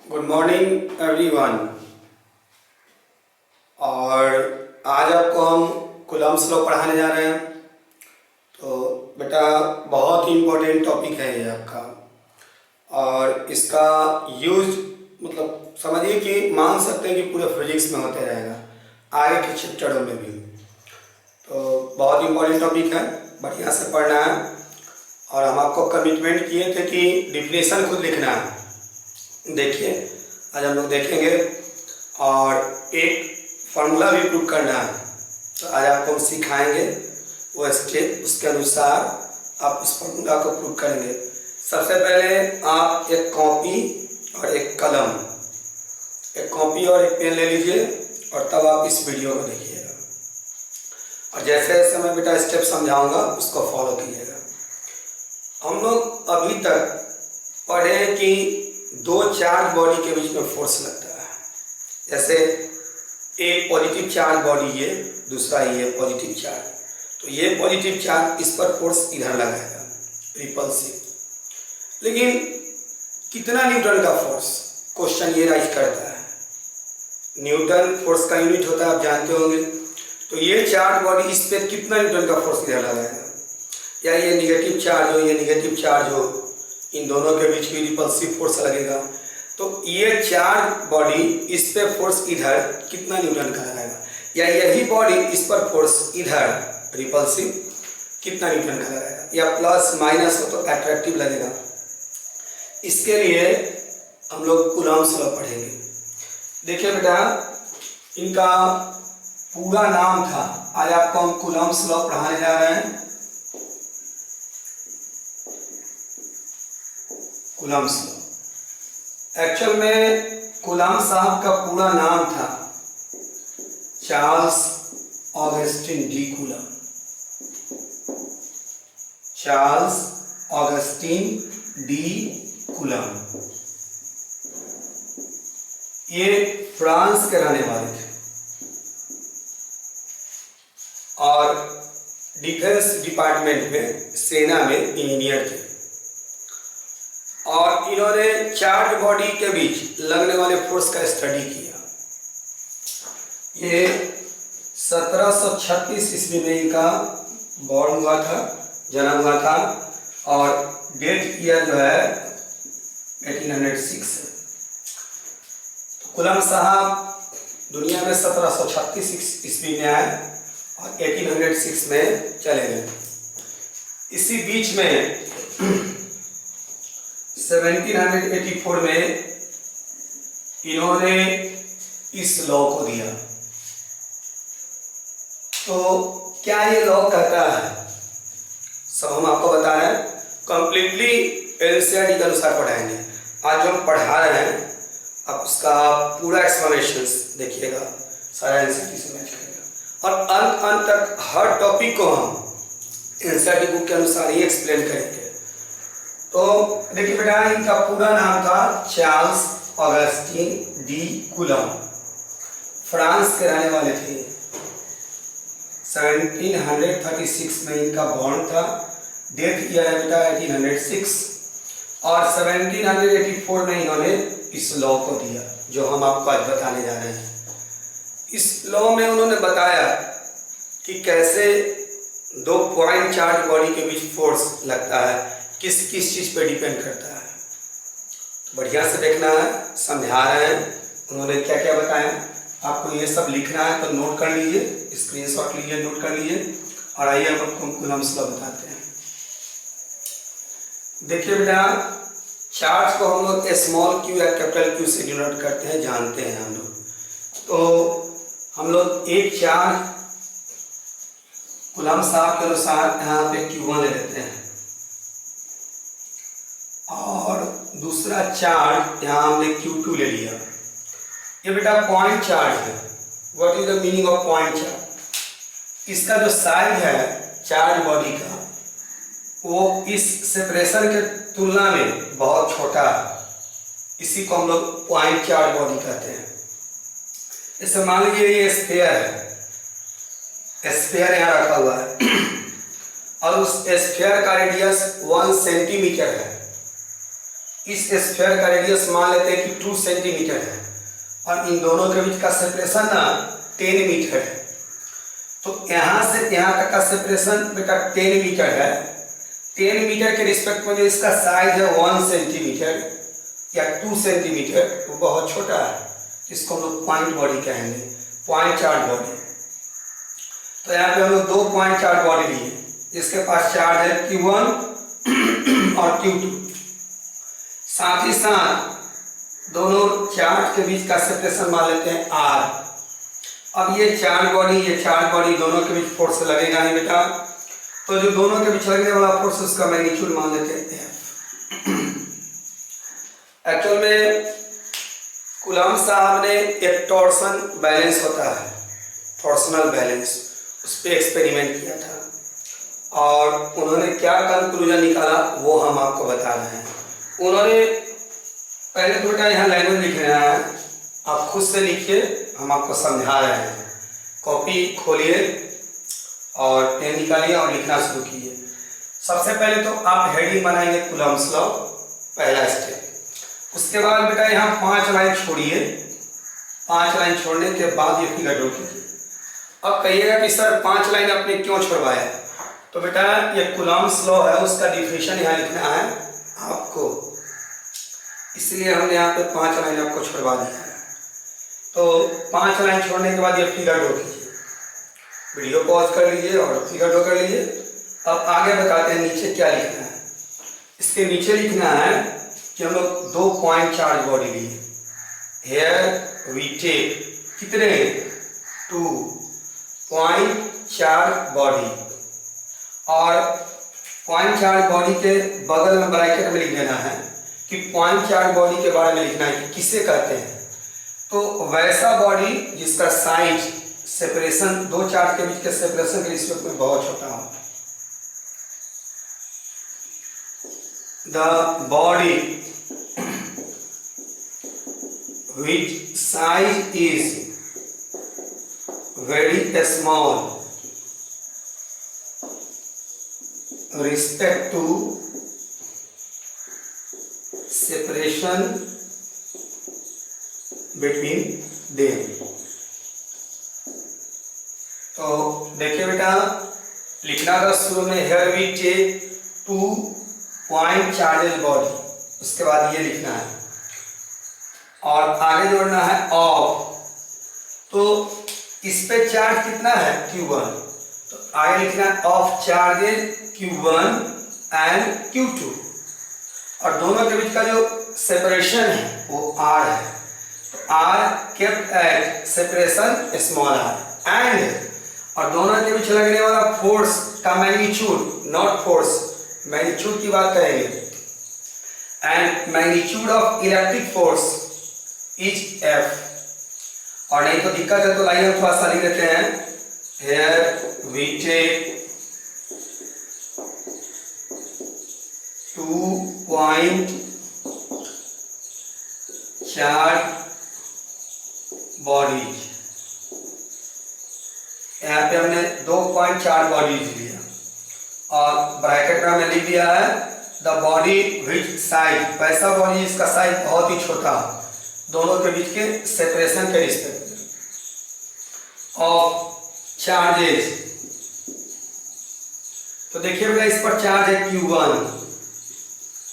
Good morning everyone. और आज आपको हम कूलम्ब्स लॉ पढ़ाने जा रहे हैं। तो बेटा बहुत ही इम्पोर्टेंट टॉपिक है ये आपका, और इसका यूज मतलब समझिए कि मान सकते हैं कि पूरे फिजिक्स में होते रहेगा, आगे के चैप्टरों में भी। तो बहुत इम्पोर्टेंट टॉपिक है, बढ़िया से पढ़ना है। और हम आपको कमिटमेंट किए थे कि डिफिनेशन खुद लिखना है। देखिए आज हम लोग देखेंगे और एक फार्मूला भी प्रूव करना है। तो आज आपको हम सिखाएंगे वो स्टेप, उसके अनुसार आप इस फार्मूला को प्रूव करेंगे। सबसे पहले आप एक कॉपी और एक कलम, एक कॉपी और एक पेन ले लीजिए और तब आप इस वीडियो को देखिएगा। और जैसे जैसे मैं बेटा स्टेप समझाऊंगा उसको फॉलो कीजिएगा। हम लोग अभी तक पढ़े कि दो चार्ज बॉडी के बीच में फोर्स लगता है। जैसे एक पॉजिटिव चार्ज बॉडी ये, दूसरा ये पॉजिटिव चार्ज। तो ये पॉजिटिव चार्ज इस पर फोर्स इधर लगाएगा, रिपल्सिव। लेकिन कितना न्यूटन का फोर्स, क्वेश्चन ये राइज करता है। न्यूटन फोर्स का यूनिट होता है, आप जानते होंगे। तो ये चार्ज बॉडी इस पर कितना न्यूटन का फोर्स इधर लगाएगा, या ये निगेटिव चार्ज हो, ये निगेटिव चार्ज हो, इन दोनों के बीच की रिपल्सिव फोर्स लगेगा। तो ये चार्ज बॉडी इस पे फोर्स इधर कितना न्यूटन का लगाएगा, या यही बॉडी इस पर फोर्स इधर रिपल्सिव कितना न्यूटन का लगाएगा, या प्लस माइनस हो तो अट्रैक्टिव लगेगा। इसके लिए हम लोग कूलम्ब्स लॉ पढ़ेंगे। देखिए बेटा, इनका पूरा नाम था, आज आपको हम कूलम्ब्स लॉ पढ़ाने जा रहे हैं। कूलम्ब्स लॉ, एक्चुअल में कूलम्ब साहब का पूरा नाम था Charles Augustin de coulomb. Charles Augustin de coulomb ये फ्रांस के रहने वाले थे और डिफेंस डिपार्टमेंट में, सेना में इंजीनियर थे। और इन्होंने चार्ज बॉडी के बीच लगने वाले फोर्स का स्टडी किया। ये 1736 ईस्वी में इनका बॉर्न हुआ था, जन्म हुआ था, और डेथ ईयर जो है 1806 है। तो कूलम्ब साहब दुनिया में 1736 ईस्वी में आए और 1806 में चले गए। इसी बीच में 1784 में इन्होंने इस लॉ को दिया। तो क्या ये लॉ कहता है, सब हम आपको बता रहे हैं, कंप्लीटली एनसीईआरटी के अनुसार पढ़ाएंगे। आज जो हम पढ़ा रहे हैं आप उसका पूरा एक्सप्लेनेशन देखिएगा, सारा एनसीईआरटी से मैच करेगा। और अंत तक हर टॉपिक को हम एनसीईआरटी बुक के अनुसार ही एक्सप्लेन करेंगे। तो देखिए बेटा, इनका पूरा नाम था Charles Augustin de coulomb, France के रहने वाले थे। 1736 में इनका बॉर्न था, डेथ ईयर है बेटा 1806। और 1784 में इन्होंने इस लॉ को दिया जो हम आपको आज बताने जा रहे हैं। इस लॉ में उन्होंने बताया कि कैसे दो पॉइंट चार्ज बॉडी के बीच फोर्स लगता है, किस किस चीज़ पे डिपेंड करता है। तो बढ़िया से देखना है, समझा रहे हैं उन्होंने क्या क्या बताया। आपको ये सब लिखना है तो नोट कर लीजिए, स्क्रीनशॉट लीजिए, नोट कर लीजिए। और आइए अब आपको कूलम्ब्स लॉ बताते हैं। देखिए बेटा, चार्ज को हम लोग स्मॉल क्यू या कैपिटल क्यू से डिनोट करते हैं, जानते हैं हम लोग। तो हम लोग एक चार्ज कूलम्ब साहब के अनुसार यहाँ पे Q1 ले लेते हैं, और दूसरा चार्ज यहाँ हमने Q2 ले लिया। ये बेटा पॉइंट चार्ज है। What is the meaning of point charge? इसका जो साइज है चार्ज बॉडी का, वो इस सेपरेशन के तुलना में बहुत छोटा है। इसी को हम लोग पॉइंट चार्ज बॉडी कहते हैं। जैसे मान लीजिए ये स्फीयर है, स्फीयर यहाँ रखा हुआ है और उस स्फीयर का रेडियस 1 सेंटीमीटर है। इस स्फीयर का रेडियस मान लेते हैं कि 2 सेंटीमीटर है और इन दोनों के बीच का सेपरेशन ना 10 मीटर है। तो यहाँ से यहाँ तक का सेपरेशन बेटा 10 मीटर है। 10 मीटर के रिस्पेक्ट में जो इसका साइज है 1 सेंटीमीटर या 2 सेंटीमीटर, वो बहुत छोटा है, इसको हम लोग पॉइंट बॉडी कहेंगे, पॉइंट चार्ज बॉडी। तो यहाँ पे हम लोग 2 पॉइंट चार्ज बॉडी लिए, जिसके पास चार्ज है Q1 और Q2। साथ ही साथ दोनों चार्ज के बीच का सेपरेशन मान लेते हैं R। अब ये चार्ज बॉडी दोनों के बीच फोर्स लगेगा ही बेटा, तो जो दोनों के बीच लगने वाला फोर्स उसका मैग्नीट्यूड मान लेते हैं F। एक्चुअल में कूलम्ब साहब ने एक टॉर्सन बैलेंस होता है, टॉर्सनल बैलेंस, उस पर एक्सपेरिमेंट किया था और उन्होंने क्या कंक्लूजन निकाला वो हम आपको बता रहे हैं। उन्होंने पहले तो बेटा यहाँ लैंग्वेज लिख रहे हैं, आप खुद से लिखिए, हम आपको समझा रहे हैं। कॉपी खोलिए और पेन निकालिए और लिखना शुरू कीजिए। सबसे पहले तो आप हेडिंग बनाएंगे कूलम्ब्स लॉ, पहला स्टेप। उसके बाद बेटा यहाँ 5 लाइन छोड़िए, 5 लाइन छोड़ने के बाद ये फिगर ड्रॉ कीजिए। अब कहिएगा कि सर 5 लाइन आपने क्यों छुड़वाया, तो बेटा ये कूलम्ब्स लॉ है, उसका डिफिनेशन यहाँ लिखना है आपको, इसलिए हमने यहाँ पे 5 लाइन आपको छुड़वा दिया है। तो 5 लाइन छोड़ने के बाद ये फिगर ड्रॉ कीजिए, वीडियो पॉज कर लीजिए और फिगर ड्रॉ कर लीजिए। अब आगे बताते हैं नीचे क्या लिखना है। इसके नीचे लिखना है कि हम लोग 2 पॉइंट चार्ज बॉडी लिए, हेयर वी टेक कितने 2 पॉइंट चार्ज बॉडी, और पॉइंट चार्ज बॉडी के बगल में ब्रैकेट में लिख देना है कि पॉइंट चार्ज बॉडी के बारे में लिखना है कि किसे कहते हैं। तो वैसा बॉडी जिसका साइज सेपरेशन, 2 चार्ज के बीच के सेपरेशन के रिस्पेक्ट में बहुत छोटा हो। The body which size is very small respect to separation between them. तो देखिए बेटा, लिखना था शुरू में here we take 2 point charges body, उसके बाद ये लिखना है और आगे जोड़ना है ऑफ। तो इस पे चार्ज कितना है Q1, तो आगे लिखना है of charges Q1 and Q2, और दोनों के बीच का जो सेपरेशन है वो R है। R kept at separation small r, and और दोनों के बीच लगने वाला फोर्स का मैग्नीट्यूड, नॉट फोर्स, मैग्नीट्यूड की बात करेंगे, and magnitude of electric force is F। और नहीं तो दिक्कत है तो लाइन हम थोड़ा सा लिख देते हैं, here we take 2 point charge bodies. यहाँ पे हमने 2 पॉइंट चार्ज बॉडीज लिया और ब्रैकेट में हमने लिख दिया है द बॉडी विच साइज, वैसा बॉडी इसका साइज बहुत ही छोटा, दोनों के बीच के सेपरेशन के रिस्पेक्ट ऑफ चार्जेस। तो देखिए बेटा, इस पर चार्ज है Q1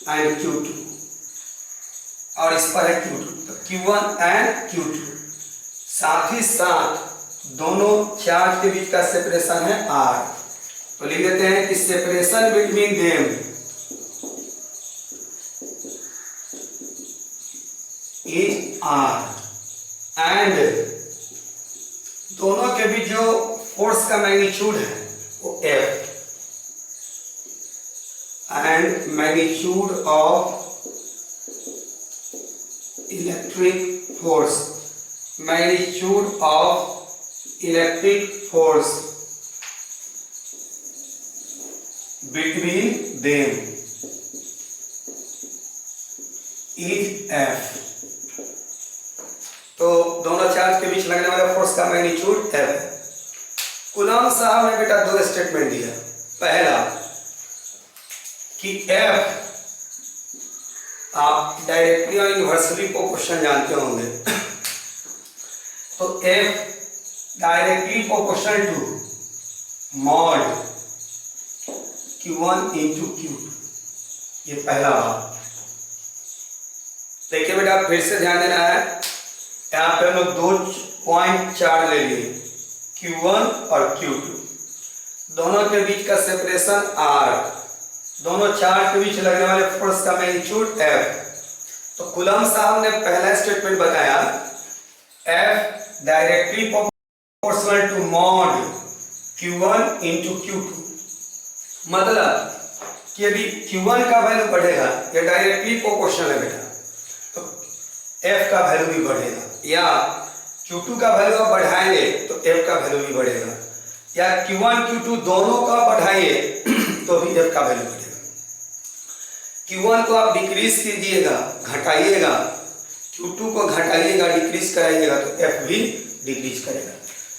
एंड Q2 और इस पर है Q2, तो Q1 एंड Q2। साथ ही साथ दोनों चार्ज के बीच का सेपरेशन है R, तो लिख देते हैं कि separation between them is R, and दोनों के बीच जो फोर्स का मैग्नीट्यूड है वो F, and magnitude of electric force, magnitude of electric force between them is F। तो दोनों चार्ज के बीच लगने वाला फोर्स का मैग्नीट्यूड F। कूलम्ब साहब ने बेटा 2 स्टेटमेंट दिया। पहला कि F आप डायरेक्टली और इनवर्सली प्रोपोर्शनल जानते होंगे। तो F directly proportional to mod Q1 into Q2, ये पहला बात। देखिए बेटा फिर से ध्यान देना है, यहाँ पे हम लोग 2 पॉइंट चार्ज ले लिए, Q1 और Q2, दोनों के बीच का सेपरेशन R, दोनों चार्ज के बीच लगने वाले फोर्स का मैग्नीट्यूड F। तो कूलम्ब साहब ने पहला स्टेटमेंट बताया F directly proportional to mod Q1 into Q2, मतलब कि यदि Q1 का वैल्यू बढ़ेगा, ये डायरेक्टली प्रोपोर्शनल है बेटा, तो F का वैल्यू भी बढ़ेगा, या Q2 का वैल्यू आप बढ़ाएंगे तो F का वैल्यू भी बढ़ेगा, या Q1 Q2 दोनों का बढ़ाइए तो भी F का वैल्यू बढ़ेगा। Q1 को आप डिक्रीज कीजिएगा, घटाइएगा, Q2 को घटाइएगा, डिक्रीज कराइएगा तो F भी डिक्रीज करेगा।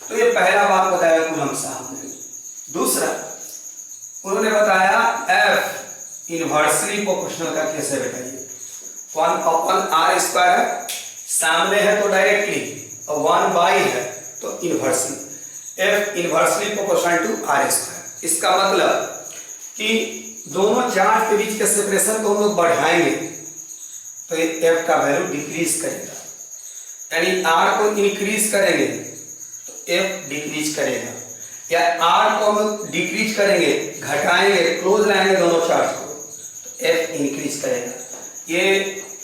तो ये पहला बात बताया कूलम्ब साहब ने। दूसरा उन्होंने बताया F इनवर्सली प्रोपोर्शनल का कैसे बताइए। 1/r² है, सामने है तो डायरेक्टली, और 1 है तो inversely. F inversely proportional to r²। इसका मतलब कि दोनों चार्ज के बीच के सेपरेशन को हम लोग बढ़ाएंगे तो ये F का वैल्यू डिक्रीज करेगा, यानी R को इंक्रीज करेंगे तो F डिक्रीज करेगा, या R को हम लोग डिक्रीज करेंगे, घटाएंगे, क्लोज लाएंगे दोनों चार्ज को तो F इंक्रीज करेगा। ये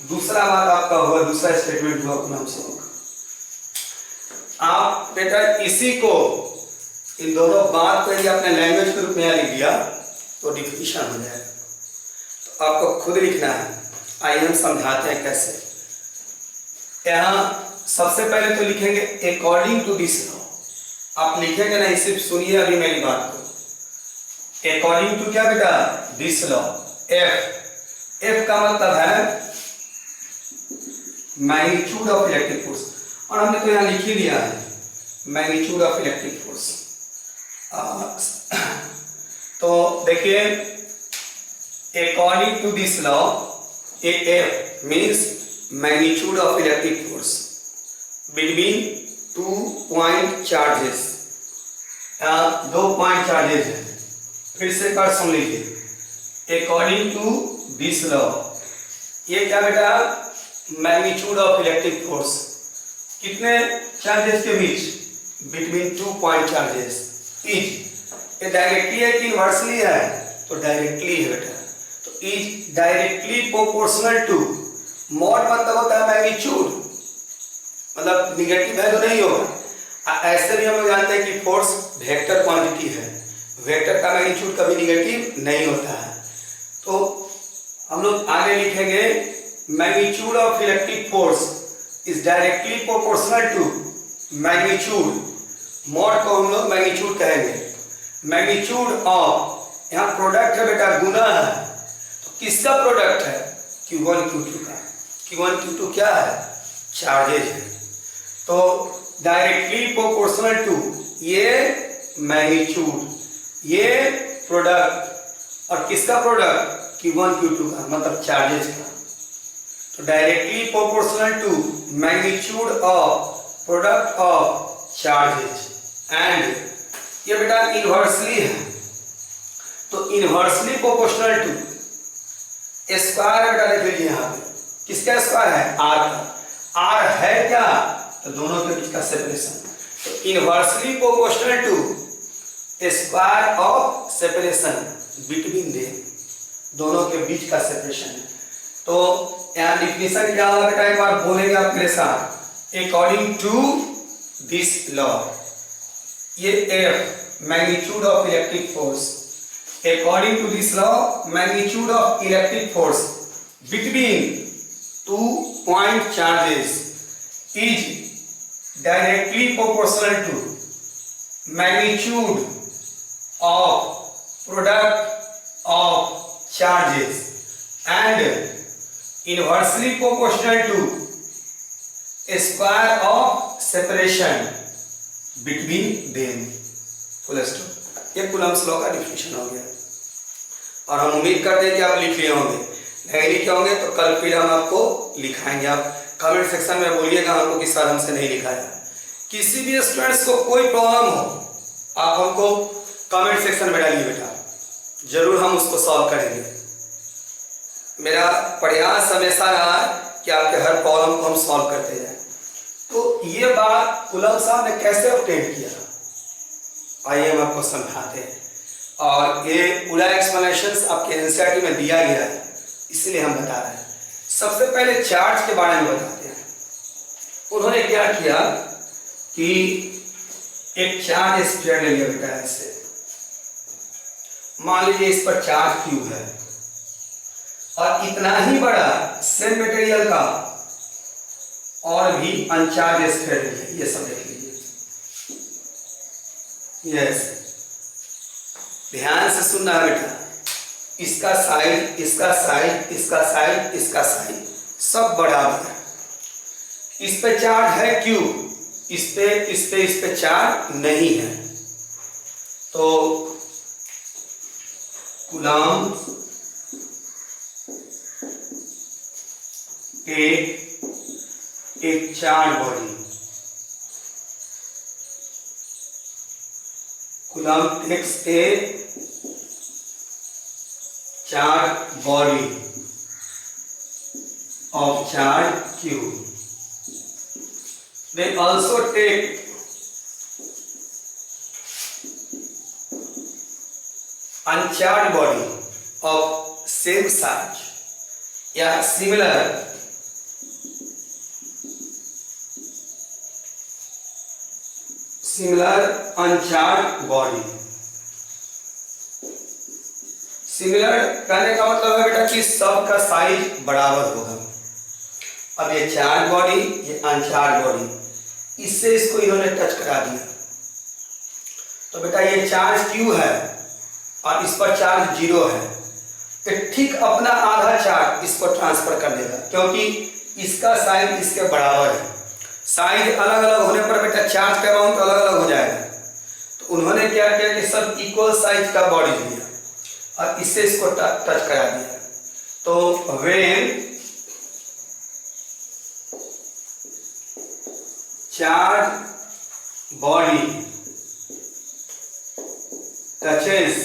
दूसरा बात आपका हुआ, दूसरा स्टेटमेंट हुआ कूलम्ब से। आप बेटा इसी को, इन दोनों बात को यदि आपने लैंग्वेज के रूप में लिख दिया तो डिफिनीशन हो जाएगा। तो आपको खुद लिखना है, आइए हम समझाते हैं कैसे। यहाँ सबसे पहले तो लिखेंगे अकॉर्डिंग टू दिस लॉ। आप लिखेंगे नहीं, सिर्फ सुनिए अभी मेरी बात को। अकॉर्डिंग टू क्या बेटा, दिस लॉ। F का मतलब है मैग्नीट्यूड ऑफ इलेक्ट्रिक फोर्स, और हमने तो यहाँ लिख ही दिया है मैग्नीट्यूड ऑफ इलेक्ट्रिक फोर्स। तो देखिए according to this law, F means magnitude of electric force between 2 point charges. 2 point charges है, फिर से कर सुन लीजिए। अकॉर्डिंग टू दिस लॉ, ये क्या बेटा, मैग्नीट्यूड ऑफ इलेक्ट्रिक फोर्स कितने चार्जेस के बीच, बिटवीन 2 पॉइंट चार्जेस इज। ये डायरेक्टली है कि इनवर्सली है, तो डायरेक्टली है बेटा, तो is directly proportional to, mod मतलब होता है मैग्नीट्यूड, मतलब निगेटिव वैल्यू नहीं होगा। ऐसे भी हम लोग जानते हैं कि फोर्स वेक्टर क्वांटिटी है, वेक्टर का मैग्नीट्यूड कभी निगेटिव नहीं होता है। तो हम लोग आगे लिखेंगे magnitude of electric force is directly proportional to magnitude, mod को हम लोग मैग्नीट्यूड कहेंगे, मैग्नीट्यूड ऑफ, यहाँ प्रोडक्ट है बेटा, गुना है, तो किसका प्रोडक्ट है, Q1 Q2 का। Q1 Q2 क्या है, चार्जेज है, तो डायरेक्टली प्रोपोर्शनल टू ये मैग्नीट्यूड, ये प्रोडक्ट, और किसका प्रोडक्ट, Q1 Q2 का, मतलब चार्जेज का। तो directly proportional to magnitude of product of charges, and ये बेटा इनवर्सली है, तो इनवर्सली प्रोपोर्शनल टू स्क्वायर है बेटा, देख लीजिए यहाँ पे किसका स्क्वायर है, R का। R है क्या, तो दोनों के बीच का सेपरेशन, तो inversely proportional to square of separation between them, दोनों के बीच का सेपरेशन है। तो यहाँ डिफिनेशन क्या होगा बेटा, एक बार बोलेंगे आप मेरे साथ। अकॉर्डिंग टू दिस लॉ, ये F magnitude of electric force, according to this law magnitude of electric force between 2 point charges is directly proportional to magnitude of product of charges and inversely proportional to square of separation between them. Full stop. ये Coulomb's law का definition हो गया, और हम उम्मीद करते हैं कि आप लिख लिए होंगे। नहीं लिखे होंगे तो कल फिर हम आपको लिखाएंगे। आप कमेंट सेक्शन में बोलिएगा हमको कि सर हमसे नहीं लिखाया। किसी भी स्टूडेंट्स को कोई प्रॉब्लम हो आप हमको कमेंट सेक्शन में डालिए बेटा, जरूर हम उसको सॉल्व करेंगे। मेरा प्रयास हमेशा रहा कि आपके हर प्रॉब्लम को हम सॉल्व करते जाएं। तो ये बात कुलम साहब ने कैसे ऑब्टेन किया, आइए हम आपको समझाते हैं। और ये पूरा एक्सप्लेनेशन आपके एनसीईआरटी में दिया गया है, इसलिए हम बता रहे हैं। सबसे पहले चार्ज के बारे में बताते हैं। उन्होंने क्या किया कि एक चार्ज स्फीयर ले लिया बेटा ऐसे, मान लीजिए इस पर चार्ज क्यू है और इतना ही बड़ा सेम मटेरियल का और भी अनचार्ज स्फीयर ले लिया। ये सब देख लीजिए, यस ध्यान से सुनना है बेटा। इसका साइड, इसका साइड, इसका साइड, इसका साइड सब बराबर है। इस पे चार्ज है क्यू, इस पे चार्ज नहीं है। तो कूलम्ब एक charge body, Coulomb takes a charge body of charge Q. They also take uncharged body of same size या similar uncharged body। सिमिलर कहने का मतलब है बेटा कि सबका साइज बराबर होगा। अब ये चार्ज बॉडी, ये अनचार्ज बॉडी, इससे इसको इन्होंने टच करा दिया। तो बेटा ये चार्ज Q है और इस पर चार्ज 0 है, तो ठीक अपना आधा चार्ज इसको ट्रांसफर कर देगा, क्योंकि इसका साइज इसके बराबर है। साइज अलग अलग होने पर बेटा चार्ज का अमाउंट अलग अलग हो जाएगा। तो उन्होंने क्या किया कि सब इक्वल साइज का बॉडी लिया और इससे इसको टच करा दिया। तो when charge body touches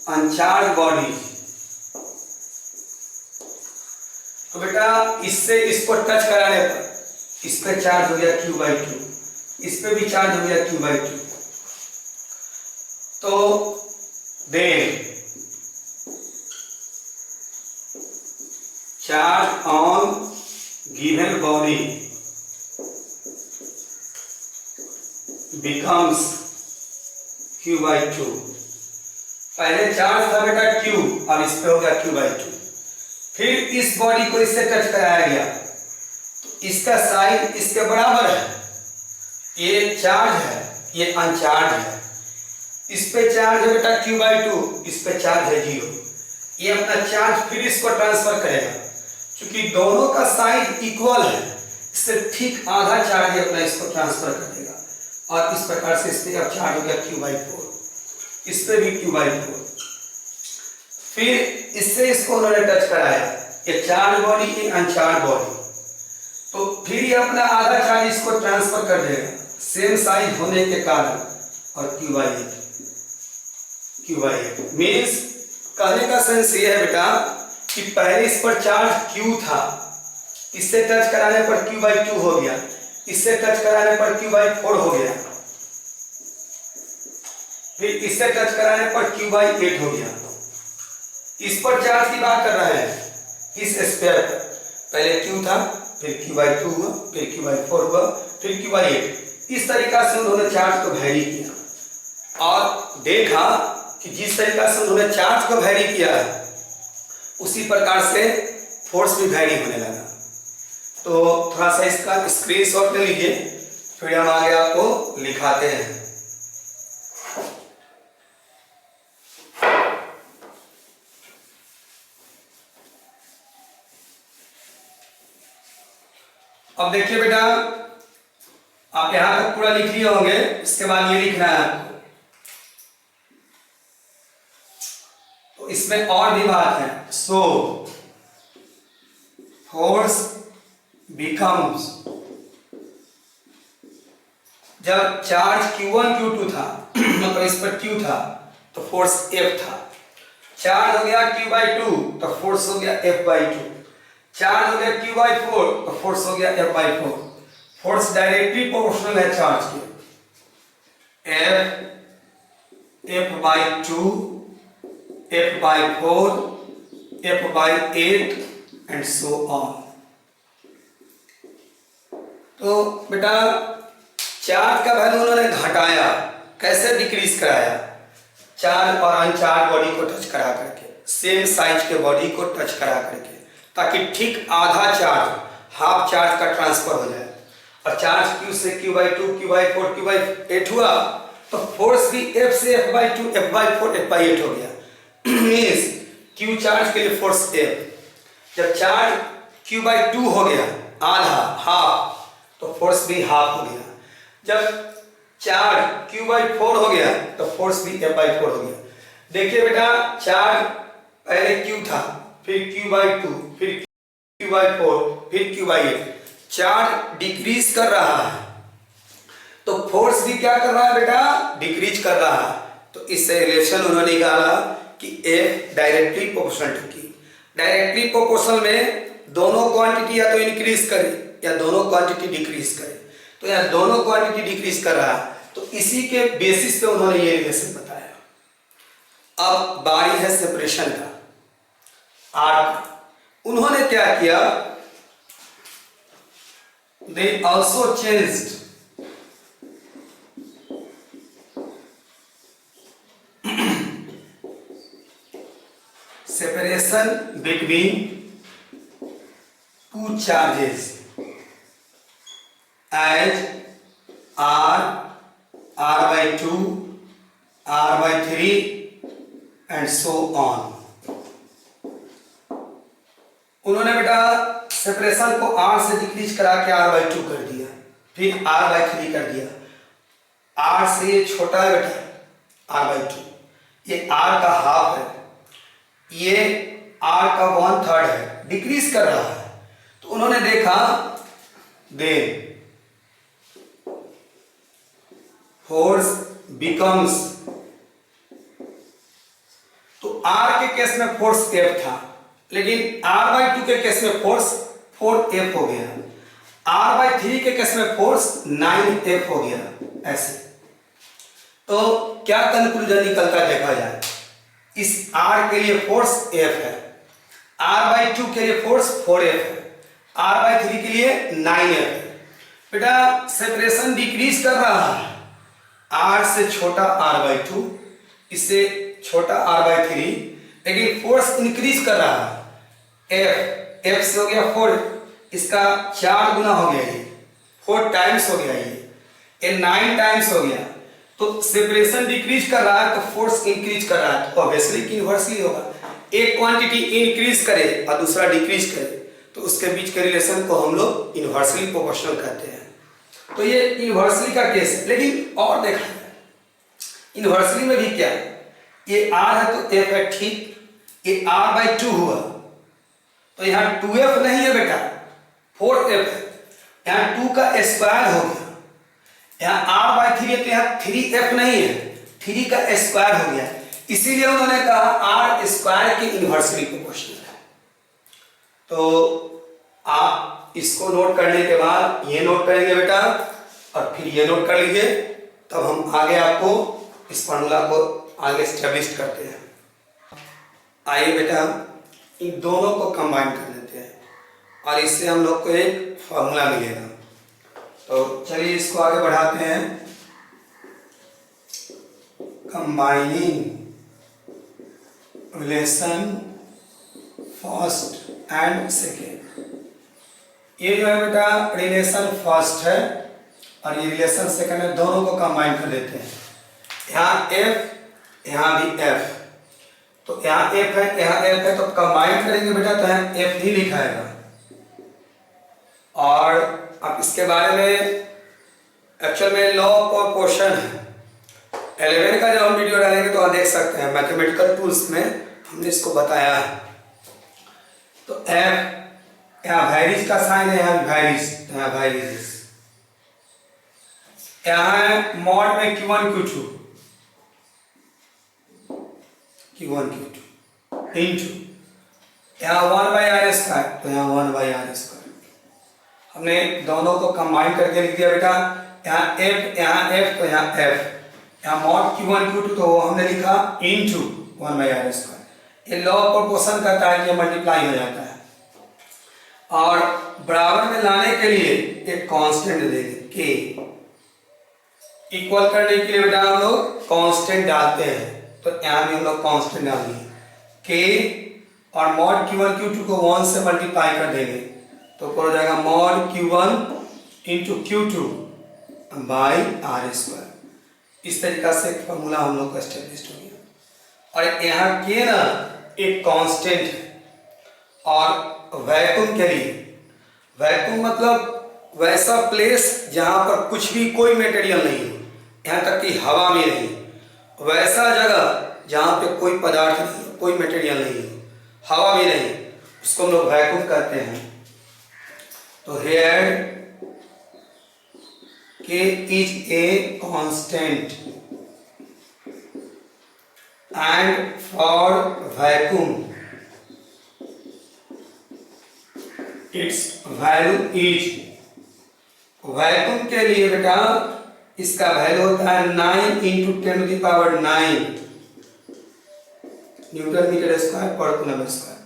uncharged body, तो बेटा इससे इसको टच कराने पर इस पे चार्ज हो गया Q/2, इस पे भी चार्ज हो गया Q/2। तो then charge on given body becomes Q/2। पहले चार्ज था बेटा Q, अब इस पे हो गया Q/2। फिर इस बॉडी को इससे टच कराया गया, तो इसका साइज इसके बराबर है। ये चार्ज है, ये अनचार्ज है। इस पे चार्ज है बेटा Q/2, इस पे चार्ज है 0। ये अपना चार्ज फिर इसको ट्रांसफर करेगा, क्योंकि दोनों का साइज इक्वल है, इससे ठीक आधा चार्ज अपना इसको ट्रांसफर कर देगा। और इस प्रकार से इस पे अब चार्ज हो गया Q/4, इस पे भी Q/4। फिर इससे इसको उन्होंने टच कराया, ये चार्ज बॉडी, ये अनचार्ज बॉडी, तो फिर ये अपना आधा चार्ज इसको ट्रांसफर कर देगा सेम साइज होने के कारण। और Q/8 मीन्स कहने का सेंस ये है बेटा कि पहले इस पर चार्ज Q था, इससे टच कराने पर Q/2 हो गया, इससे टच कराने पर Q/4 हो गया, फिर इससे टच कराने पर Q/8 हो गया। इस पर चार्ज की बात कर रहे हैं, इस स्फीयर पर पहले Q था, फिर Q/2 हुआ, फिर Q/4 हुआ, फिर Q/8। इस तरीका से उन्होंने चार्ज को वैरी किया और देखा कि जिस तरीका से उन्होंने चार्ज को वैरी किया है उसी प्रकार से फोर्स भी वैरी होने लगा। तो थोड़ा सा इसका स्क्रीनशॉट ले लीजिए, फिर हम आगे आपको लिखाते हैं। अब देखिए बेटा, आप यहां तक पूरा लिख लिए होंगे, इसके बाद ये लिखना है आपको। तो इसमें इसमें और भी बात है। सो फोर्स बिकम्स, जब चार्ज Q1 Q2 था मतलब इस पर Q था तो फोर्स F था। चार्ज हो गया Q/2 तो फोर्स हो गया F/2। चार्ज हो गया Q/4 तो फोर्स हो गया F/4। फोर्स डायरेक्टली प्रोपोर्शनल है चार्ज के। F/2, F/4, F/8 and so on. तो बेटा चार्ज का वैल्यू उन्होंने घटाया, कैसे डिक्रीज कराया? चार्ज और अनचार्ज बॉडी को टच करा करके, सेम साइज के बॉडी को टच करा करके, ताकि ठीक आधा चार्ज, हाफ चार्ज का ट्रांसफर हो जाए। और चार्ज Q से Q/2, Q/4, Q/8 हुआ तो फोर्स भी F से F/2, F/4, F/8 हो गया। मीन्स Q चार्ज के लिए फोर्स F। जब चार्ज Q/2 हो गया, आधा, हाफ, तो फोर्स भी हाफ हो गया। जब चार्ज Q/4 हो गया तो फोर्स भी F/4 हो गया। देखिए बेटा, चार्ज पहले Q था, फिर Q/2, फिर Q/4, फिर Q/8। चार्ज डिक्रीज कर रहा है तो फोर्स भी क्या कर रहा है बेटा? डिक्रीज कर रहा है। तो इससे रिलेशन उन्होंने निकाला कि F directly proportional to Q। Directly proportional में दोनों क्वांटिटी या तो इंक्रीज करे या दोनों क्वांटिटी डिक्रीज करे। तो यहाँ दोनों क्वांटिटी डिक्रीज कर रहा है, तो इसी के बेसिस पे उन्होंने ये रिलेशन बताया। अब बारी है सेपरेशन का, आर्क। उन्होंने क्या किया? They also changed separation between two charges as R, R/2, R/3 and so on। उन्होंने बेटा सेपरेशन को R से डिक्रीज करा के R/2 कर दिया, फिर R/3 कर दिया। R से ये छोटा है बेटा, R/2, ये R का हाफ है, ये R का 1/3 है, डिक्रीज कर रहा है। तो उन्होंने देखा दे फोर्स बिकम्स, तो R के केस में फोर्स F था, लेकिन R/2 के केस में फोर्स 4F हो गया, R/3 के केस में फोर्स 9F हो गया। ऐसे तो क्या कंक्लूजन निकलता है देखा जाए। इस R के लिए फोर्स F है, R/2 के लिए फोर्स 4F है, R/3 के लिए 9F है। बेटा सेपरेशन डिक्रीज कर रहा है, R से छोटा R/2, इससे छोटा R/3, लेकिन फोर्स इंक्रीज कर रहा है। F से हो गया 4, इसका 4 गुना हो गया, ये 4 टाइम्स हो गया, ये 9 टाइम्स हो गया। तो सेपरेशन डिक्रीज कर रहा है तो फोर्स इंक्रीज कर रहा है, तो ऑब्वियसली इनवर्सली होगा। एक क्वांटिटी इंक्रीज करे और दूसरा डिक्रीज करे तो उसके बीच के रिलेशन को हम लोग इनवर्सली प्रोपोर्शनल कहते हैं। तो ये इनवर्सली का केस है। लेकिन और देखा है इनवर्सली में भी क्या है, ये R है तो F है, ठीक। ये R/2 हुआ तो यहाँ 2F नहीं है बेटा, 4F है। यहाँ 2 का स्क्वायर हो गया, यहाँ R/3 है तो यहाँ 3F नहीं है, 3 का स्क्वायर हो गया। इसीलिए उन्होंने कहा R स्क्वायर के इनवर्सली प्रोपोर्शनल है। तो आप इसको नोट करने के बाद ये नोट करेंगे बेटा, और फिर ये नोट कर लीजिए, तब हम आगे आपको इस फॉर्मूला को आगे स्टेब्लिश करते हैं। आइए बेटा इन दोनों को कंबाइन कर लेते हैं और इससे हम लोग को एक फॉर्मूला मिलेगा। तो चलिए इसको आगे बढ़ाते हैं। Combining relation first and second, ये जो है बेटा रिलेशन फर्स्ट है और ये रिलेशन सेकेंड है, दोनों को कंबाइन कर देते हैं। यहाँ F, यहाँ भी F, तो यहाँ F है, यहाँ F है, तो कंबाइन करेंगे बेटा तो यहाँ F ही लिखाएगा। और अब इसके बारे में एक्चुअल में लॉ ऑफ प्रोपोर्शन है, 11 का जब हम वीडियो डालेंगे तो आप देख सकते हैं, मैथमेटिकल टूल्स में हमने इसको बताया है। तो एफ यहाँ वैरिज का साइन है, यहाँ वैरिज, तो यहाँ वैरिज। यहाँ है मॉड में Q1 Q2 इंटू यहाँ 1/r², तो यहाँ 1/r²। हमने दोनों को कंबाइन करके लिख दिया बेटा। यहाँ f तो यहाँ f, यहाँ मॉड Q1 Q2 तो वो हमने लिखा इंटू 1/r²। ये लॉ ऑफ प्रोपोर्शन कहता है कि ये मल्टीप्लाई हो जाता है। और बराबर में लाने के लिए एक कांस्टेंट देंगे k। इक्वल करने के लिए बेटा हम लोग कांस्टेंट डालते हैं, तो यहाँ भी हम लोग कांस्टेंट डालेंगे k और मॉड Q1 Q2 को 1 से मल्टीप्लाई कर देंगे, तो हो जाएगा mod Q1 into Q2 by r²। इस तरीका से एक फॉर्मूला हम लोग का एस्टेब्लिश हो गया। और यहाँ के ना एक कांस्टेंट है। और वैक्यूम के लिए, वैक्यूम मतलब वैसा प्लेस जहाँ पर कुछ भी कोई मटेरियल नहीं हो, यहाँ तक कि हवा में नहीं, वैसा जगह जहाँ पे कोई पदार्थ नहीं, कोई मटेरियल नहीं हो, हवा में नहीं, उसको हम लोग वैक्यूम कहते हैं। तो hair K is a constant and for vacuum its value is, vacuum के लिए बेटा इसका वैल्यू होता है 9 इंटू 10⁹ न्यूटन मीटर स्क्वायर पर कूलम स्क्वायर।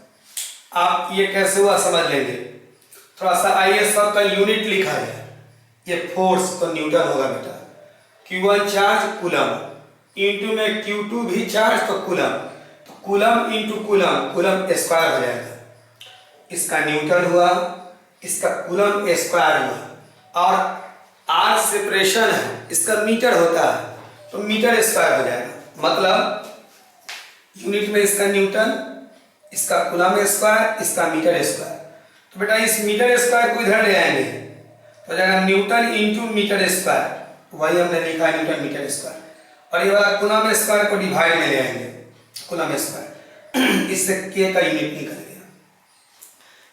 आप ये कैसे हुआ समझ लेंगे, थोड़ा सा आइए सबका यूनिट लिखा है। ये फोर्स तो न्यूटन होगा बेटा, Q1 चार्ज कूलम, इंटू में Q2 भी चार्ज तो कूलम, तो coulomb into coulomb, coulomb square हो जाएगा। इसका न्यूटन हुआ, इसका कूलम स्क्वायर हुआ, और आर सेपरेशन है, इसका मीटर होता है तो मीटर स्क्वायर हो जाएगा। मतलब यूनिट में इसका न्यूटन, इसका कूलम स्क्वायर, इसका मीटर स्क्वायर। तो बेटा इस मीटर स्क्वायर को इधर ले आएंगे तो हो जाएगा न्यूटन इंटू मीटर स्क्वायर, वही हमने लिखा है न्यूटन मीटर स्क्वायर। और ये वाला कूलम स्क्वायर को डिवाइड में ले आएंगे, कूलम स्क्वायर, इससे के का यूनिट निकल गया।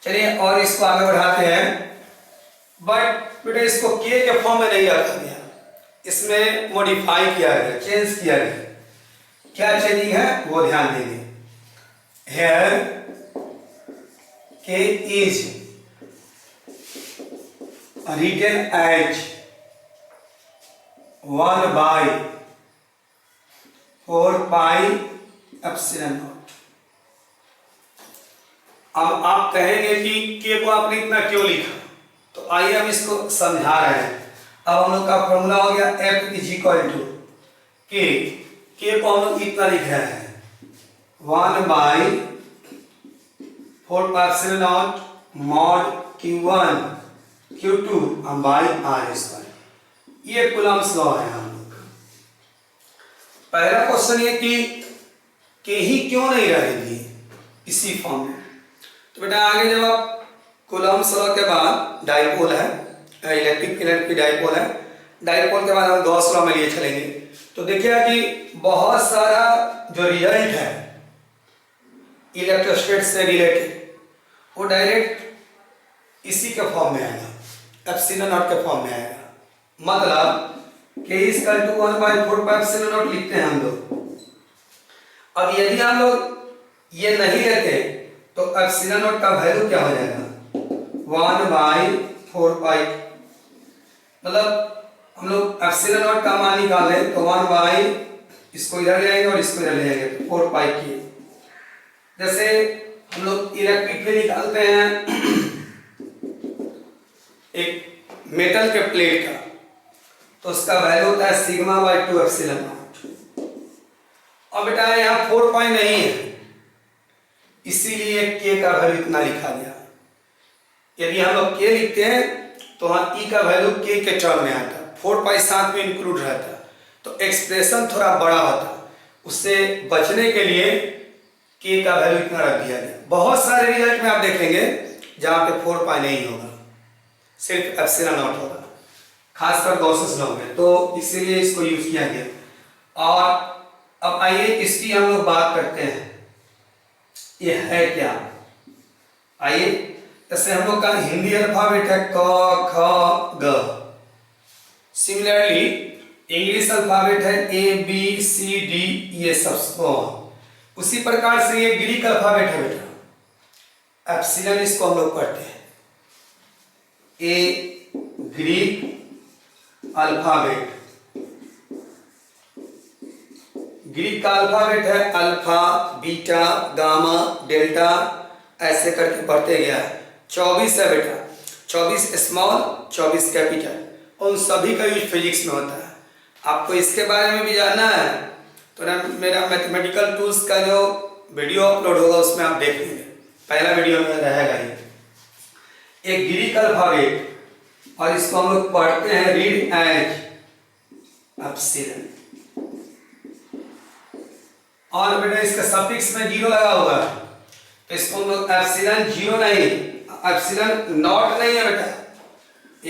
चलिए और इसको आगे बढ़ाते हैं। बट बेटा इसको के के फॉर्म में नहीं रखा गया, इसमें मॉडिफाई किया गया, चेंज किया गया। क्या चेंजिंग है वो ध्यान देंगे। हेयर के इज written as 1/4πε0। अब आप कहेंगे कि के को आपने इतना क्यों लिखा, तो आइए हम इसको समझा रहे हैं। अब हम लोग का फॉर्मूला हो गया F इज इक्वल टू के को हम लोग इतना लिख रहे हैं 1/4πε0 mod Q1 Q2 by r²। ये कूलम्स लॉ है हम लोग का। पहला क्वेश्चन ये कि के ही क्यों नहीं रहेगी इसी फॉर्म में। तो बेटा आगे जब आप कूलम्स लॉ के बाद डाइपोल है, इलेक्ट्रिक फील्ड की डाइपोल है, डाइपोल के बाद हम गॉस लॉ में लिए चलेंगे। तो देखिए कि बहुत सारा जो रिजल्ट है इलेक्ट्रोस्टैट से रिलेटेड वो डायरेक्ट इसी के फॉर्म में आएगा, एप्सिलॉन नॉट के फॉर्म में आएगा। मतलब के इज इक्वल टू 1/4πε0 लिखते हैं हम लोग। अब यदि हम लोग ये नहीं लेते तो एप्सिलॉन नॉट का वैल्यू क्या हो जाएगा 1/4π। मतलब हम लोग एप्सिलॉन नॉट का मान निकाले तो 1/, इसको इधर ले आएंगे और इसको इधर ले आएंगे तो 4π की। जैसे हम लोग इलेक्ट्रिक फील्ड निकालते हैं एक मेटल के प्लेट का, तो उसका वैल्यू होता है σ/2 एप्सिलॉन नॉट। और बेटा यहाँ 4π नहीं है, इसीलिए के का वैल्यू इतना लिखा गया। यदि हम लोग के लिखते हैं तो वहाँ ई का वैल्यू के टर्म में आता, 4π साथ में इंक्लूड रहता, तो एक्सप्रेशन थोड़ा बड़ा होता। उससे बचने के लिए के का वैल्यू इतना रख दिया गया। बहुत सारे रिजल्ट में आप देखेंगे जहाँ पे 4π नहीं होगा, सिर्फ एप्सिलॉन नॉट होगा, खासकर गॉसेस लॉ में, तो इसीलिए इसको यूज किया गया। और अब आइए इसकी हम लोग बात करते हैं। ये है क्या। आइए, जैसे हम लोग का हिंदी अल्फाबेट है क ख ग, सिमिलरली इंग्लिश अल्फाबेट है ए बी सी डी, ये सब उसी प्रकार से ये ग्रीक अल्फाबेट है बेटा, एप्सिलॉन इसको हम लोग पढ़ते हैं। ए ग्रीक अल्फाबेट, ग्रीक का अल्फाबेट है अल्फा बीटा गामा डेल्टा, ऐसे करके पढ़ते गया है। 24 है बेटा, 24 स्मॉल 24 कैपिटल, उन सभी का यूज फिजिक्स में होता है। आपको इसके बारे में भी जानना है तो ना मेरा मैथमेटिकल टूल्स का जो वीडियो अपलोड होगा उसमें आप देख लेंगे, पहला वीडियो में रहेगा ये। एक ग्रीक अल्फाबेट, और इसको हम लोग पढ़ते हैं रीड एज एप्सिलॉन, और बेटा इसका सफिक्स में जीरो लगा हुआ है, तो इसको हम लोग एप्सिलॉन जीरो नहीं, एप्सिलॉन नॉट नहीं है बेटा,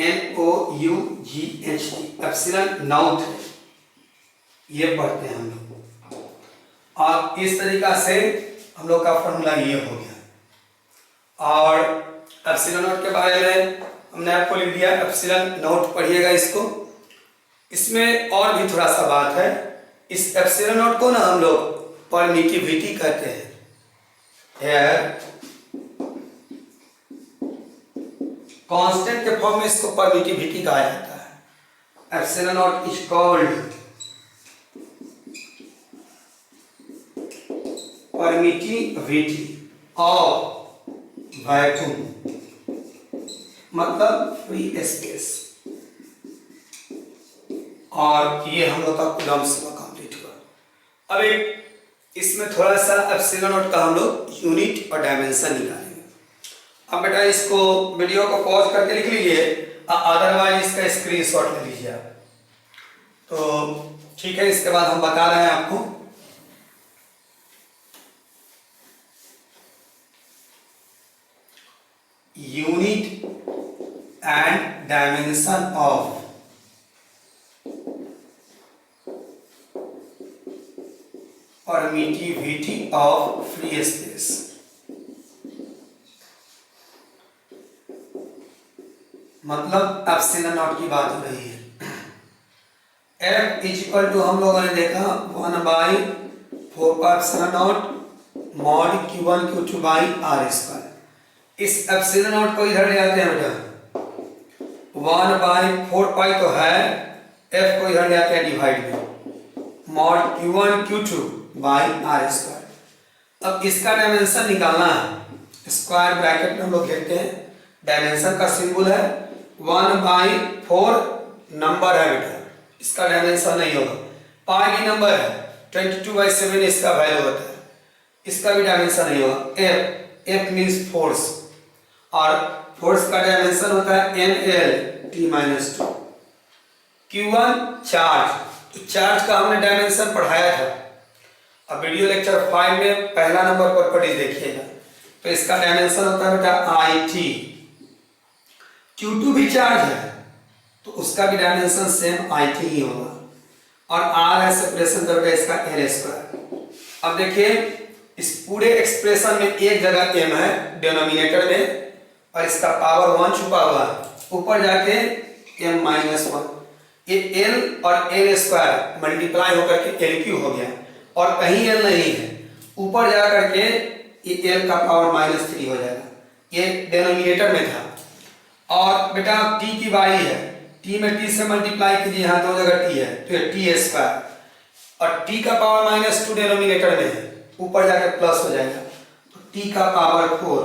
NOUGHT, एप्सिलॉन नॉट, ये पढ़ते हैं हम लोग। और इस तरीका से हम लोग का फॉर्मूला ये हो गया। और एप्सिलॉन नॉट के बारे में हमने आपको लिख दिया, एप्सिलॉन नॉट पढ़िएगा इसको। इसमें और भी थोड़ा सा बात है, इस एप्सिलॉन नॉट को ना हम लोग परमिटिविटी कहते हैं। कांस्टेंट के फॉर्म में इसको परमिटिविटी कहा जाता है। Epsilon not is called permittivity of vacuum, मतलब फ्री स्पेस। और ये हम लोग का कूलम्ब्स लॉ कंप्लीट हुआ। अब एक इसमें थोड़ा सा एप्सिलॉन नॉट का हम लोग यूनिट और डायमेंशन निकालेंगे। अब बेटा इसको वीडियो को पॉज करके लिख लीजिए, अदरवाइज इसका स्क्रीनशॉट ले लीजिए आप। तो ठीक है, इसके बाद हम बता रहे हैं आपको। Unit and dimension of permittivity of free space. मतलब एप्सिलॉन नॉट की बात हो रही है। F इज इक्वल टू हम लोगों ने देखा 1/4 naught mod Q1 Q2 by are square. इस एप्सिलॉन नॉट को इधर ले आते हैं बेटा, 1/4 पाई तो है, F को इधर ले आते हैं डिवाइड में, mod Q1 Q2 by are square. अब इसका डायमेंशन निकालना है, स्क्वायर ब्रैकेट में हम लोग घेरते हैं, डायमेंशन का सिंबल है 1/4 नंबर है बेटा, इसका डायमेंशन नहीं होगा। पाई भी नंबर है, 22/7 इसका वैल्यू होता है, इसका भी डायमेंशन नहीं होगा। F मीन्स फोर्स, और फोर्स का डायमेंशन होता है ML(T-2). Q1 चार्ज, तो चार्ज का हमने डायमेंशन पढ़ाया था, अब वीडियो लेक्चर 5 में पहला नंबर प्रॉपर्टीज देखिएगा। तो इसका डायमेंशन होता है बेटा IT। Q2 भी चार्ज है तो उसका भी डायमेंशन सेम IT ही होगा, और R है सेपरेशन करके इसका L²। अब देखिए इस पूरे एक्सप्रेशन में एक जगह M है डिनोमिनेटर में, और इसका पावर 1 छुपा हुआ है, ऊपर जाके M-1, ये L और L² मल्टीप्लाई होकर के LQ हो गया, और कहीं L नहीं है, ऊपर जा करके ये L का पावर -3 हो जाएगा, ये डिनोमिनेटर में था। और बेटा T की बाई है, T में T से मल्टीप्लाई कीजिए, यहाँ दो जगह T है तो ये T², और T का पावर -2 डिनोमिनेटर में है, ऊपर जाकर प्लस हो जाएगा, तो T का पावर 4,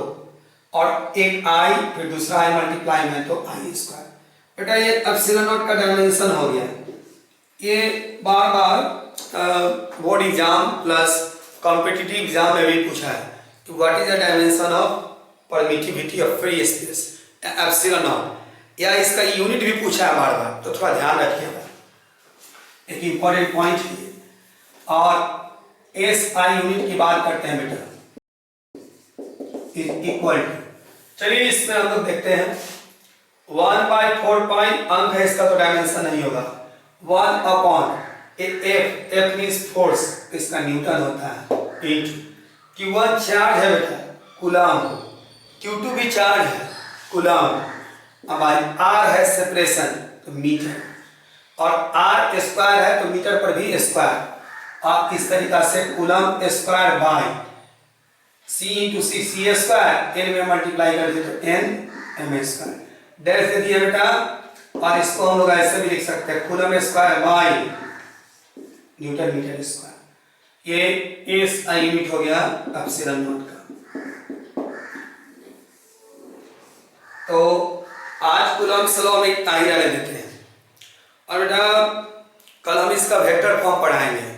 और एक I फिर दूसरा I मल्टीप्लाई में तो I²। बेटा ये एप्सिलॉन नॉट का डायमेंशन हो गया। ये बार बार board exam plus competitive exam में भी पूछा है कि what is the dimension of permittivity of free space epsilon naught, या इसका यूनिट भी पूछा है बार बार, तो थोड़ा ध्यान रखिएगा, एक इंपॉर्टेंट पॉइंट है। और SI यूनिट की बात करते हैं बेटा, इक्वल टू, चलिए इसमें हम लोग देखते हैं 1/4 पाई अंक है इसका, तो डायमेंशन नहीं होगा, 1/F मीन्स फोर्स, इसका न्यूटन होता है, इंटू Q1 चार्ज है बेटा कूलम, Q2 भी चार्ज है कूलम, हमारी R है सेपरेशन तो मीटर, और R स्क्वायर है तो मीटर पर भी स्क्वायर। आप इस तरीका से coulomb square by C into C C square N में मल्टीप्लाई कर दिए तो N M स्क्वायर डैश दे दिए बेटा। और इसको हम लोग ऐसे भी लिख सकते हैं coulomb square by newton metre square. ये इस यूनिट हो गया एप्सिलॉन नॉट का। तो आज कूलम्स लॉ में इतना ही रहने देते हैं, और बेटा कल हम इसका वेक्टर फॉर्म पढ़ाएंगे,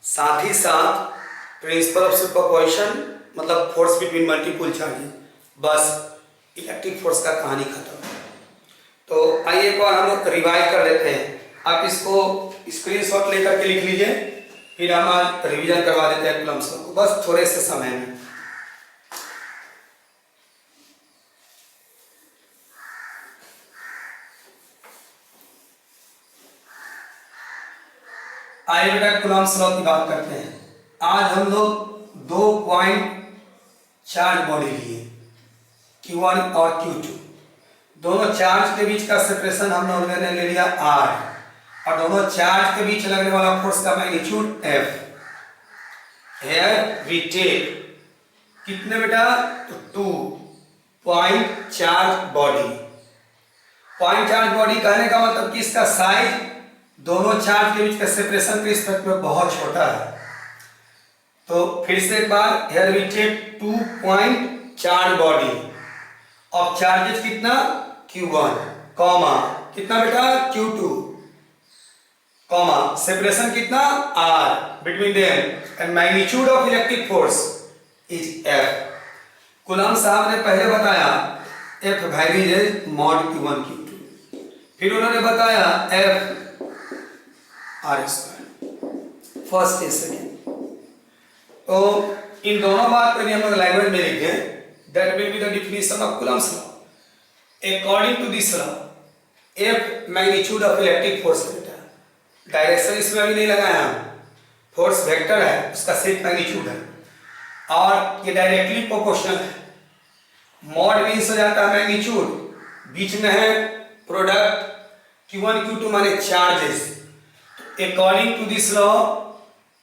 साथ ही साथ प्रिंसिपल ऑफ सुपरपोजिशन मतलब फोर्स बिटवीन मल्टीपल चार्जेस, बस इलेक्ट्रिक फोर्स का कहानी खत्म। तो आइए एक बार हम लोग रिवाइज कर लेते हैं। आप इसको स्क्रीनशॉट लेकर के लिख लीजिए, फिर हम आज रिवीजन करवा देते हैं कूलम्स लॉ को बस थोड़े से समय में। आइए बेटा कूलम्स लॉ की बात करते हैं। आज हम लोग 2 पॉइंट चार्ज बॉडी लिए Q1 और Q2, दोनों चार्ज के बीच का सेपरेशन हम लोगों ने ले लिया R, और दोनों चार्ज के बीच लगने वाला फोर्स का magnitude F। Here we take कितने बेटा तो 2 point charge body. Point charge body कहने का मतलब कि इसका साइज दोनों चार्ज के बीच का सेपरेशन के रिस्पेक्ट में बहुत छोटा है। तो फिर से एक बार here we take 2 point charge body of charges कितना Q1 कॉमा कितना बेटा Q2 कॉमा सेपरेशन कितना R between them and magnitude of electric force is F। Coulomb साहब ने पहले बताया F value is mod Q1 Q2, फिर उन्होंने बताया F R square first and second. तो इन दोनों बात को हम लोग लैंग्वेज में लिखे, that will be the definition of Coulomb's law. According to this law F magnitude of electric force बेटा, डायरेक्शन इसमें अभी नहीं लगाया हम, फोर्स वेक्टर है उसका सिर्फ मैग्नीट्यूड है, और ये डायरेक्टली प्रोपोर्शनल है। मॉड मीन्स हो जाता है मैग्नीट्यूड, बीच में है प्रोडक्ट Q1 Q2 माने charges. According to this law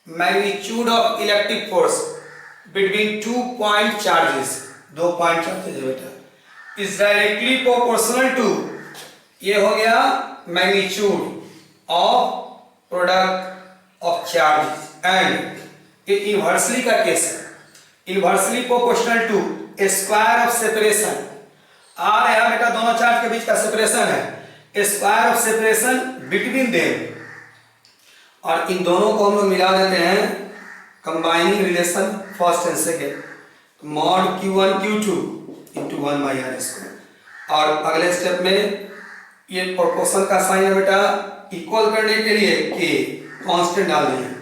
magnitude of electric force between 2 point charges, 2 point charges है बेटा, इज डायरेक्टली प्रोपोर्शनल टू, ये हो गया magnitude of product of charges, and ये इनवर्सली का केस है, inversely proportional to square of separation. R है बेटा दोनों चार्ज के बीच का सेपरेशन है, square of separation between them, और इन दोनों को हम लोग मिला देते हैं combining relation first and second, mod Q1 Q2 into 1 by are square. और अगले स्टेप में ये प्रोपोर्शन का साइन है बेटा, इक्वल करने के लिए के कांस्टेंट डाल देंगे,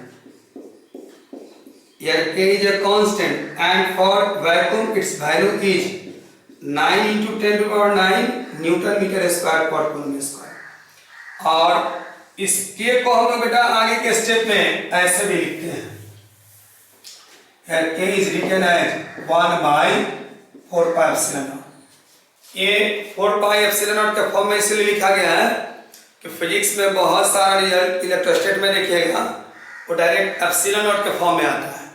K is a constant and for vacuum its value is 9 into 10 to the power 9 newton metre square पर कूलम स्क्वायर। और इस K को हम लोग बेटा आगे के स्टेप में ऐसे भी लिखते हैं, K is written as 1 by 4 pi epsilon naught। ये 4 pi epsilon naught के फॉर्म में इसलिए लिखा गया है कि फिजिक्स में बहुत सारा रिजल्ट इलेक्ट्रोस्टैटिक में देखिएगा वो डायरेक्ट एप्सिलॉन नॉट के फॉर्म में आता है,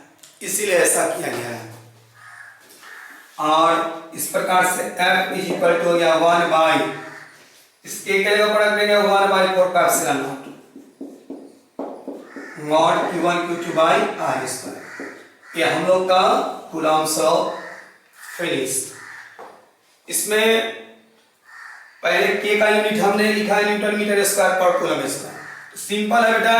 इसीलिए ऐसा किया गया है। और इस प्रकार से F इज इक्वल टू हो गया 1 बाई, इसके क्या जगह प्रोडक्ट लेंगे 1 by 4 pi epsilon not mod Q1 Q2 by R square. ये हम लोग का कूलम्स लॉ फिनिश। इसमें पहले K का यूनिट हमने लिखा है न्यूटन मीटर स्क्वायर पर कूलम स्क्वायर। सिंपल है बेटा,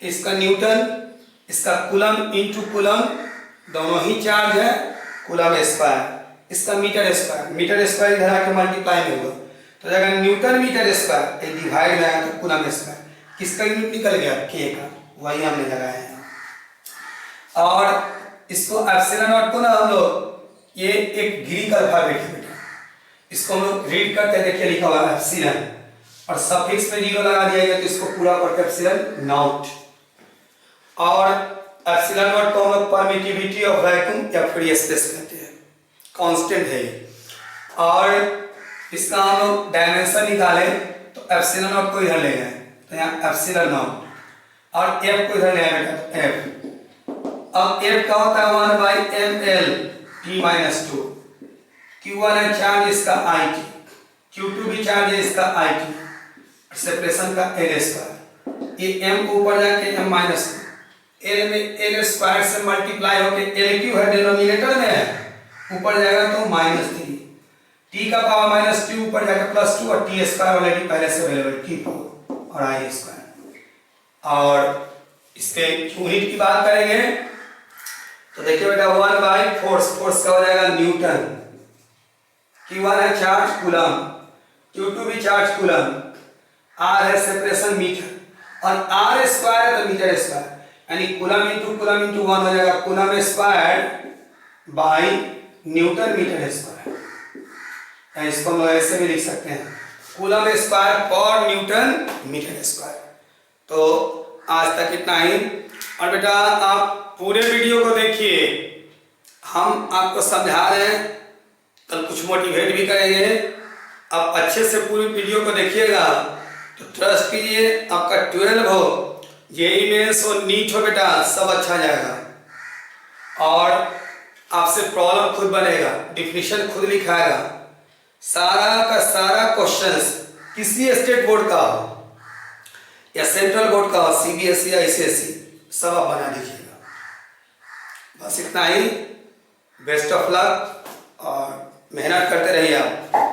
इसका न्यूटन इसका कूलम इनटू कूलम दोनों ही चार्ज है, कूलम स्क्वायर इसका मीटर स्क्वायर, मीटर स्क्वायर इधर आके मल्टीप्लाई में होगा तो जगह न्यूटन मीटर स्क्वायर एक डिवाइड में आया तो कूलम स्क्वायर, किसका यूनिट निकल गया K का, वही हमने लगाया है। और इसको एप्सिलॉन नॉट को ना हम लोग ये एक ग्रीक अल्फाबेट है बेटा, इसको हम लोग रीड करते देखिए लिखा हुआ है एप्सिलॉन और सफिक्स में 0 लगा दिया गया तो इसको पूरा करके एप्सिलॉन नॉट। और एप्सिलॉन नॉट को हम लोग परमिटिविटी ऑफ वैक्यूम या फ्री स्पेस कहते हैं, कांस्टेंट है ये। और इसका हम लोग डायमेंशन निकालें तो एप्सिलॉन नॉट को इधर ले गए तो यहाँ एप्सिलॉन नॉट और एफ को इधर ले आए बेटा एफ। अब एफ का होता है 1/ml t-2। Q1 है चार्ज इसका IT, Q2 भी चार्ज है इसका IT, सेपरेशन का L²। ये m ऊपर जाके m माइनस L में L स्क्वायर से मल्टीप्लाई होके LQ है डिनोमिनेटर में है, ऊपर जाएगा तो -3, t का पावर -2 ऊपर जाकर +2 और t² ऑलरेडी पहले से अवेलेबल t4 और I²। और इसके यूनिट की बात करेंगे तो देखिए बेटा 1/फोर्स, फोर्स का हो जाएगा न्यूटन। Q1 है चार्ज कूलम, Q2 भी चार्ज कूलम, R है सेपरेशन मीटर और R² है तो मीटर स्क्वायर, यानी कूलम इंटू 1 हो जाएगा coulomb square by newton metre square. इसको हम ऐसे भी लिख सकते हैं कूलम स्क्वायर पर न्यूटन मीटर स्क्वायर। तो आज तक इतना ही, और बेटा आप पूरे वीडियो को देखिए, हम आपको समझा रहे हैं, कल कुछ मोटिवेट भी करेंगे। आप अच्छे से पूरी वीडियो को देखिएगा तो ट्रस्ट कीजिए आपका 12 हो, जेईई मेंस हो, नीट हो बेटा, सब अच्छा जाएगा। और आपसे प्रॉब्लम खुद बनेगा, डिफिनीशन खुद लिखाएगा, सारा का सारा क्वेश्चंस किसी स्टेट बोर्ड का हो या सेंट्रल बोर्ड का हो, CBSE या ICSE, सब आप बना दीजिएगा। बस इतना ही, बेस्ट ऑफ लक और मेहनत करते रहिए आप।